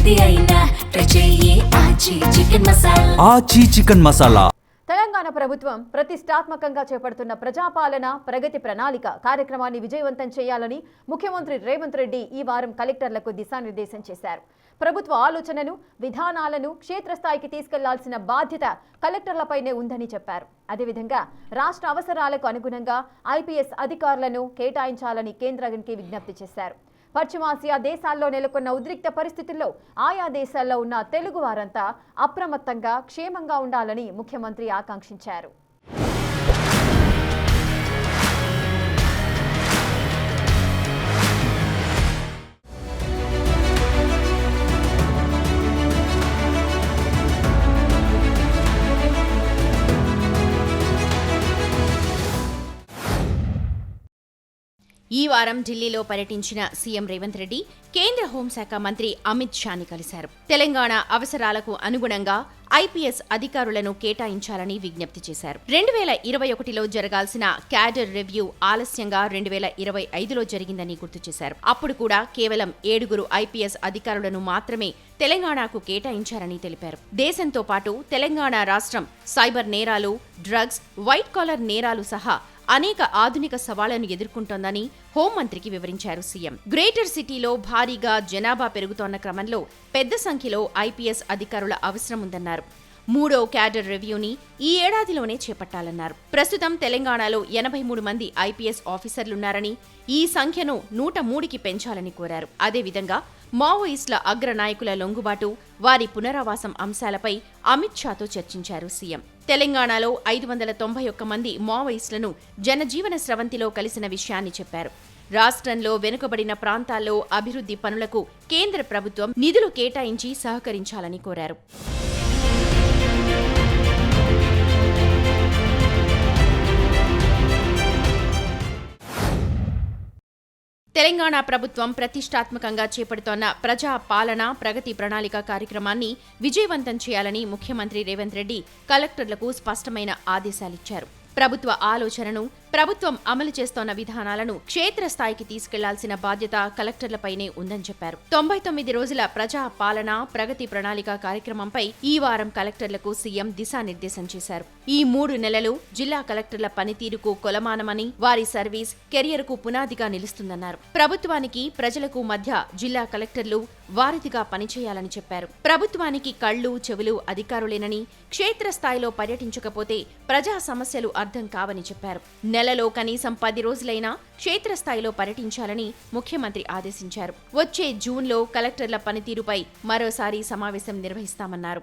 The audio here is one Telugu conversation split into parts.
ఏది అయినా ట్రై చెయ్యి ఆచి చికెన్ మసాలా. తెలంగాణ ప్రభుత్వం ప్రతిష్టాత్మకంగా చేపడుతున్న ప్రజాపాలన ప్రగతి ప్రణాళిక కార్యక్రమాన్ని విజయవంతం చేయాలని ముఖ్యమంత్రి రేవంత్ రెడ్డి ఈ వారం కలెక్టర్లకు దిశానిర్దేశం చేశారు. ప్రభుత్వ ఆలోచనను విధానాలను క్షేత్రస్థాయికి తీసుకెళ్లాల్సిన బాధ్యత కలెక్టర్లపైనే ఉందని చెప్పారు. అదేవిధంగా రాష్ట్ర అవసరాలకు అనుగుణంగా ఐపీఎస్ అధికారులను కేటాయించాలని కేంద్రానికి విజ్ఞప్తి చేశారు. పశ్చిమాసియా దేశాల్లో నెలకొన్న ఉద్రిక్త పరిస్థితుల్లో ఆయా దేశాల్లో ఉన్న తెలుగు వారంతా అప్రమత్తంగా క్షేమంగా ఉండాలని ముఖ్యమంత్రి ఆకాంక్షించారు. ఈ వారం ఢిల్లీలో పర్యటించిన సీఎం రేవంత్ రెడ్డి కేంద్ర హోంశాఖ మంత్రి అమిత్ షాని కలిశారు. తెలంగాణ అవసరాలకు అనుగుణంగా ఐపీఎస్ అధికారులను కేటాయించాలని విజ్ఞప్తి చేశారు. 2021లో జరగాల్సిన క్యాడర్ రివ్యూ ఆలస్యంగా 2025లో జరిగిందని గుర్తు చేశారు. అప్పుడు కూడా కేవలం 7 ఐపీఎస్ అధికారులను మాత్రమే తెలంగాణకు కేటాయించారని తెలిపారు. దేశంతో పాటు తెలంగాణ రాష్ట్రం సైబర్ నేరాలు, డ్రగ్స్, వైట్ కాలర్ నేరాలు సహా అనేక ఆధునిక సవాళ్లను ఎదుర్కొంటోందని హోంమంత్రికి వివరించారు సీఎం. గ్రేటర్ సిటీలో భారీగా జనాభా పెరుగుతోన్న క్రమంలో పెద్ద సంఖ్యలో ఐపీఎస్ అధికారుల అవసరం ఉందన్నారు. 3వ క్యాడర్ రివ్యూని ఈ ఏడాదిలోనే చేపట్టాలన్నారు. ప్రస్తుతం తెలంగాణలో 83 మంది ఐపీఎస్ ఆఫీసర్లున్నారని ఈ సంఖ్యను 103కి పెంచాలని కోరారు. అదేవిధంగా మావోయిస్టుల అగ్ర నాయకుల లొంగుబాటు, వారి పునరావాసం అంశాలపై అమిత్ షాతో చర్చించారు సీఎం. తెలంగాణలో 591 మంది మావోయిస్టులను జనజీవన స్రవంతిలో కలిసిన విషయాన్ని చెప్పారు. రాష్ట్రంలో వెనుకబడిన ప్రాంతాల్లో అభివృద్ధి పనులకు కేంద్ర ప్రభుత్వం నిధులు కేటాయించి సహకరించాలని కోరారు. తెలంగాణ ప్రభుత్వం ప్రతిష్టాత్మకంగా చేపడుతోన్న ప్రజా పాలన ప్రగతి ప్రణాళిక కార్యక్రమాన్ని విజయవంతం చేయాలని ముఖ్యమంత్రి రేవంత్ రెడ్డి కలెక్టర్లకు స్పష్టమైన ఆదేశాలిచ్చారు. ప్రభుత్వ ఆలోచనను, ప్రభుత్వం అమలు చేస్తోన్న విధానాలను క్షేత్రస్థాయికి తీసుకెళ్లాల్సిన బాధ్యత కలెక్టర్లపైనే ఉందని చెప్పారు. 99 రోజుల ప్రజా పాలన ప్రగతి ప్రణాళిక కార్యక్రమంపై ఈ వారం కలెక్టర్లకు సీఎం దిశానిర్దేశం చేశారు. ఈ 3 నెలలు జిల్లా కలెక్టర్ల పనితీరుకు కొలమానమని, వారి సర్వీస్ కెరియర్కు పునాదిగా నిలుస్తుందన్నారు. ప్రభుత్వానికి ప్రజలకు మధ్య జిల్లా కలెక్టర్లు వారధిగా పనిచేయాలని చెప్పారు. ప్రభుత్వానికి కళ్లు, చెవులు అధికారులేనని, క్షేత్రస్థాయిలో పర్యటించకపోతే ప్రజా సమస్యలు అర్థం కావని చెప్పారు. నెలలో కనీసం 10 రోజులైనా క్షేత్రస్థాయిలో పర్యటించాలని ముఖ్యమంత్రి ఆదేశించారు. వచ్చే జూన్లో కలెక్టర్ల పనితీరుపై మరోసారి సమావేశం నిర్వహిస్తామన్నారు.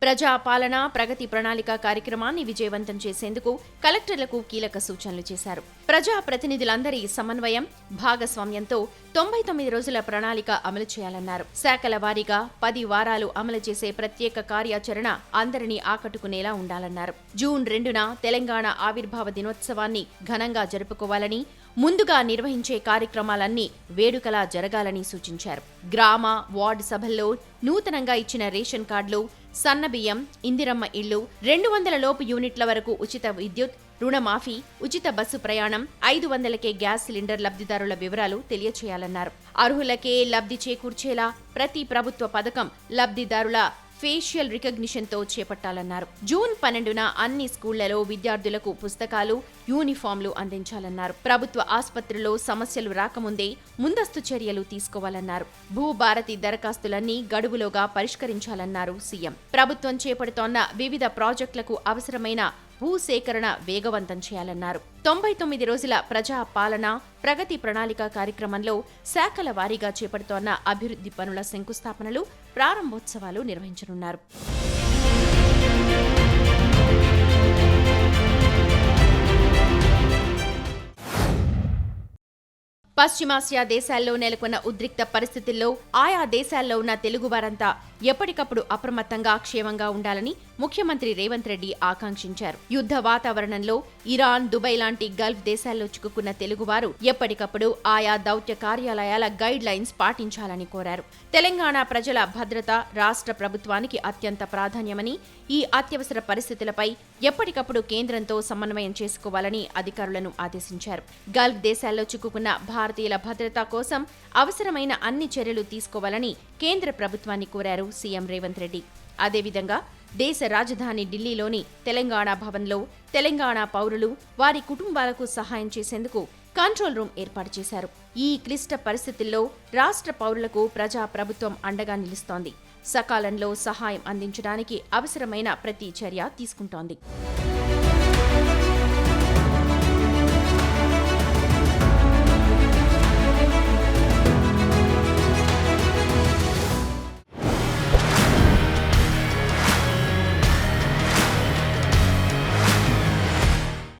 ప్రజా పాలన ప్రగతి ప్రణాళిక కార్యక్రమాన్ని విజయవంతం చేసేందుకు కలెక్టర్లకు కీలక సూచనలు చేశారు. ప్రజా ప్రతినిధులందరి సమన్వయం, భాగస్వామ్యంతో 99 రోజుల ప్రణాళిక అమలు చేయాలన్నారు. శాఖల వారీగా 10 వారాలు అమలు చేసే ప్రత్యేక కార్యాచరణ అందరినీ ఆకట్టుకునేలా ఉండాలన్నారు. జూన్ 2న తెలంగాణ ఆవిర్భావ దినోత్సవాన్ని ఘనంగా జరుపుకోవాలని, ముందుగా నిర్వహించే కార్యక్రమాలన్నీ వేడుకలా జరగాలని సూచించారు. గ్రామ, వార్డు సభల్లో నూతనంగా ఇచ్చిన రేషన్ కార్డులు, సన్నబియ్యం, ఇందిరమ్మ ఇళ్లు, 200 లోపు యూనిట్ల వరకు ఉచిత విద్యుత్, రుణమాఫీ, ఉచిత బస్సు ప్రయాణం, 500కే గ్యాస్ సిలిండర్ లబ్ధిదారుల వివరాలు తెలియచేయాలన్నారు. అర్హులకే లబ్ధి చేకూర్చేలా ప్రతి ప్రభుత్వ పథకం లబ్ధిదారుల ఫేషియల్ రికగ్నిషన్తో చేపట్టాలన్నారు. జూన్ 12న అన్ని స్కూళ్లలో విద్యార్థులకు పుస్తకాలు, యూనిఫామ్లు అందించాలన్నారు. ప్రభుత్వ ఆసుపత్రుల్లో సమస్యలు రాకముందే ముందస్తు చర్యలు తీసుకోవాలన్నారు. భూభారతి దరఖాస్తులన్నీ గడువులోగా పరిష్కరించాలన్నారు సీఎం. ప్రభుత్వం చేపడుతోన్న వివిధ ప్రాజెక్టులకు అవసరమైన భూసేకరణ వేగవంతం చేయాలన్నారు. 99 రోజుల ప్రజా పాలన ప్రగతి ప్రణాళిక కార్యక్రమంలో శాఖల వారీగా చేపడుతోన్న అభివృద్ధి పనుల శంకుస్థాపనలు, ప్రారంభోత్సవాలు నిర్వహించనున్నారు. పశ్చిమాసియా దేశాల్లో నెలకొన్న ఉద్రిక్త పరిస్థితుల్లో ఆయా దేశాల్లో ఉన్న తెలుగువారంతా ఎప్పటికప్పుడు అప్రమత్తంగా క్షేమంగా ఉండాలని ముఖ్యమంత్రి రేవంత్ రెడ్డి ఆకాంక్షించారు. యుద్ధ వాతావరణంలో ఇరాన్, దుబాయ్ లాంటి గల్ఫ్ దేశాల్లో చిక్కుకున్న తెలుగువారు ఎప్పటికప్పుడు ఆయా దౌత్య కార్యాలయాల గైడ్ లైన్స్ పాటించాలని కోరారు. తెలంగాణ ప్రజల భద్రత రాష్ట్ర ప్రభుత్వానికి అత్యంత ప్రాధాన్యమని, ఈ అత్యవసర పరిస్థితులపై ఎప్పటికప్పుడు కేంద్రంతో సమన్వయం చేసుకోవాలని అధికారులను ఆదేశించారు. గల్ఫ్ దేశాల్లో చిక్కుకున్న భారతీయుల భద్రత కోసం అవసరమైన అన్ని చర్యలు తీసుకోవాలని కేంద్ర ప్రభుత్వాన్ని కోరారు సీఎం రేవంత్ రెడ్డి. అదేవిధంగా దేశ రాజధాని ఢిల్లీలోని తెలంగాణ భవన్లో తెలంగాణ పౌరులు, వారి కుటుంబాలకు సహాయం చేసేందుకు కంట్రోల్ రూమ్ ఏర్పాటు చేశారు. ఈ క్లిష్ట పరిస్థితుల్లో రాష్ట్ర పౌరులకు ప్రజా ప్రభుత్వం అండగా నిలుస్తోంది. సకాలంలో సహాయం అందించడానికి అవసరమైన ప్రతి చర్య తీసుకుంటోంది.